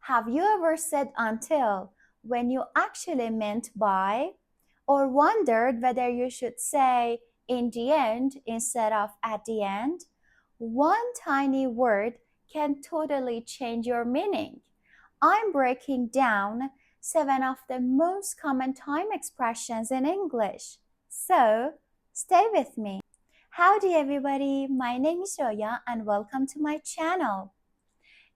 Have you ever said until when you actually meant by, or wondered whether you should say in the end instead of at the end? One tiny word can totally change your meaning. I'm breaking down 7 of the most common time expressions in English. So, stay with me. Howdy everybody, my name is Roya and welcome to my channel.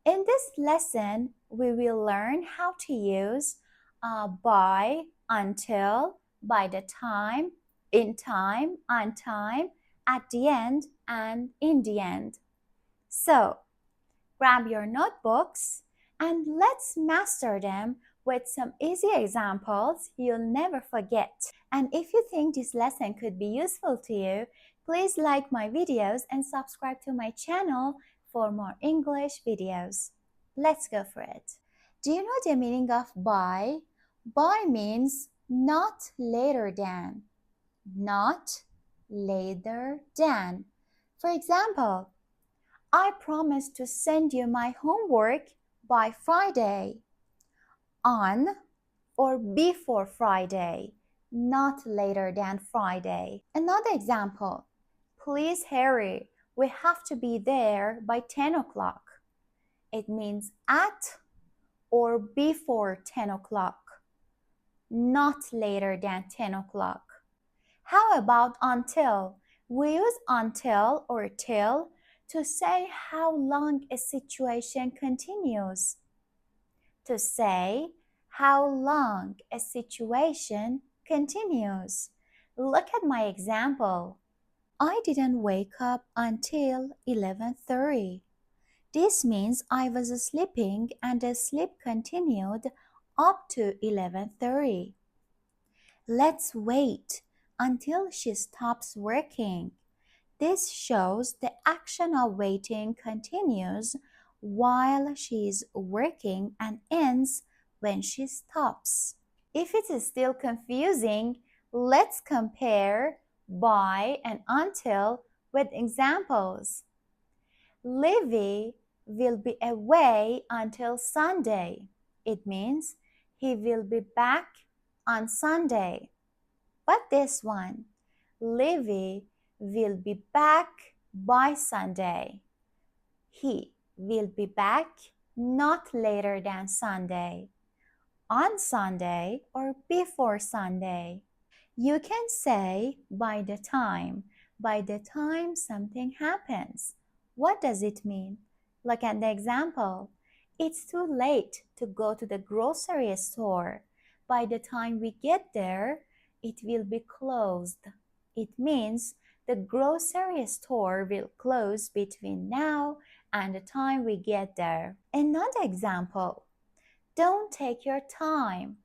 In this lesson, we will learn how to use by, until, by the time, in time, on time, at the end, and in the end. So, grab your notebooks and let's master them with some easy examples you'll never forget. And if you think this lesson could be useful to you, please like my videos and subscribe to my channel for more English videos. Let's go for it. Do you know the meaning of by? By means not later than. Not later than. For example, I promise to send you my homework by Friday. On or before Friday, not later than Friday. Another example, please hurry, we have to be there by 10 o'clock. It means at or before 10 o'clock, not later than 10 o'clock. How about until? We use until or till to say how long a situation continues. To say how long a situation continues. Look at my example. I didn't wake up until 11:30. This means I was sleeping and the sleep continued up to 11:30. Let's wait until she stops working. This shows the action of waiting continues while she is working and ends when she stops. If it is still confusing, let's compare by and until with examples. Livy will be away until Sunday. It means he will be back on Sunday. But this one, Livy will be back by Sunday. He will be back not later than Sunday, on Sunday or before Sunday. You can say by the time something happens. What does it mean? Look at the example. It's too late to go to the grocery store. By the time we get there, it will be closed. It means the grocery store will close between now and the time we get there. Another example. Don't take your time.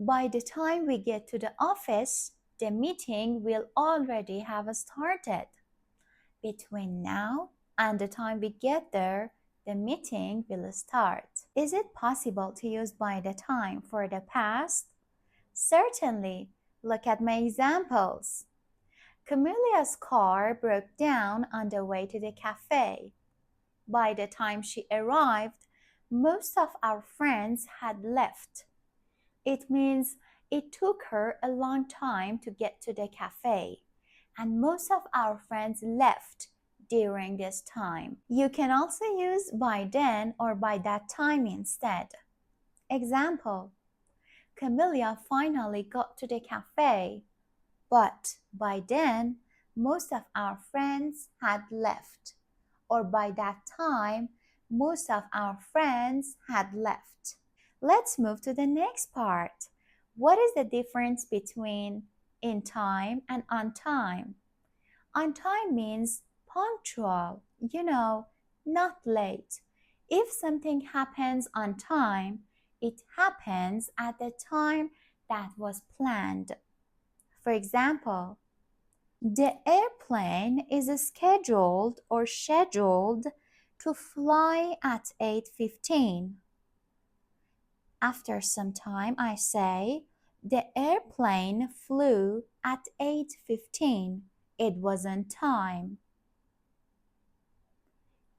By the time we get to the office, the meeting will already have started. Between now and the time we get there, the meeting will start. Is it possible to use by the time for the past? Certainly. Look at my examples. Camilia's car broke down on the way to the cafe. By the time she arrived, most of our friends had left. It means it took her a long time to get to the cafe, and most of our friends left during this time. You can also use by then or by that time instead. Example, Camelia finally got to the cafe, but by then most of our friends had left, or by that time most of our friends had left. Let's move to the next part. What is the difference between in time and on time? On time means punctual, not late. If something happens on time, it happens at the time that was planned. For example, the airplane is scheduled to fly at 8:15. After some time, I say, the airplane flew at 8:15. It was on time.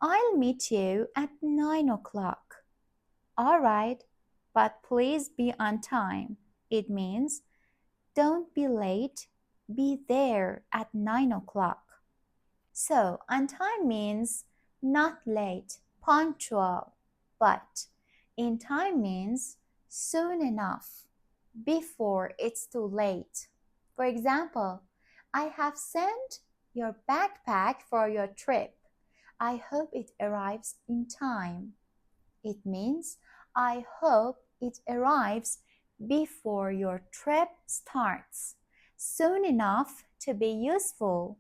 I'll meet you at 9 o'clock. All right, but please be on time. It means don't be late, be there at 9 o'clock. So, on time means not late, punctual, but in time means soon enough, before it's too late. For example, I have sent your backpack for your trip. I hope it arrives in time. It means I hope it arrives before your trip starts, soon enough to be useful.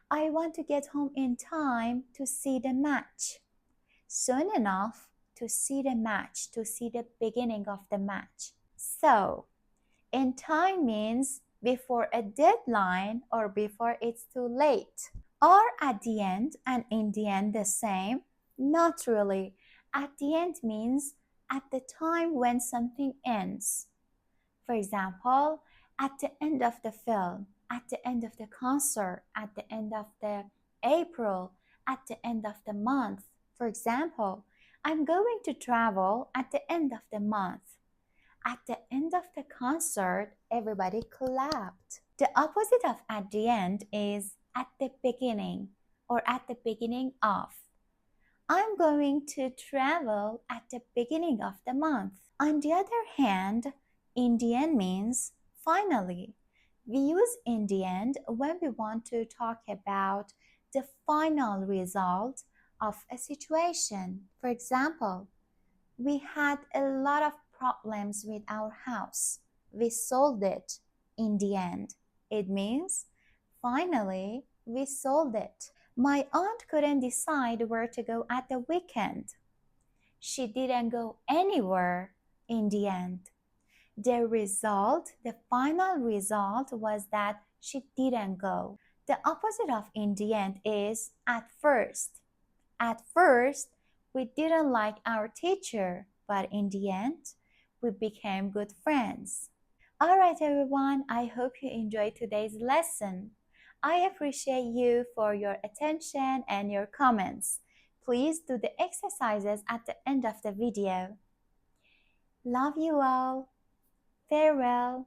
I want to get home in time to see the match. Soon enough to see the match, to see the beginning of the match. So, in time means before a deadline or before it's too late. Are at the end and in the end the same? Not really. At the end means at the time when something ends. For example, at the end of the film, at the end of the concert, at the end of the April, at the end of the month. For example, I'm going to travel at the end of the month. At the end of the concert, everybody clapped. The opposite of at the end is at the beginning or at the beginning of. I'm going to travel at the beginning of the month. On the other hand, in the end means finally. We use in the end when we want to talk about the final result of a situation. For example, we had a lot of problems with our house. We solved it in the end. It means finally we solved it. My aunt couldn't decide where to go at the weekend. She didn't go anywhere in the end. The final result was that she didn't go. The opposite of in the end is at first. At first, we didn't like our teacher, but in the end, we became good friends. All right, everyone, I hope you enjoyed today's lesson. I appreciate you for your attention and your comments. Please do the exercises at the end of the video. Love you all. Farewell.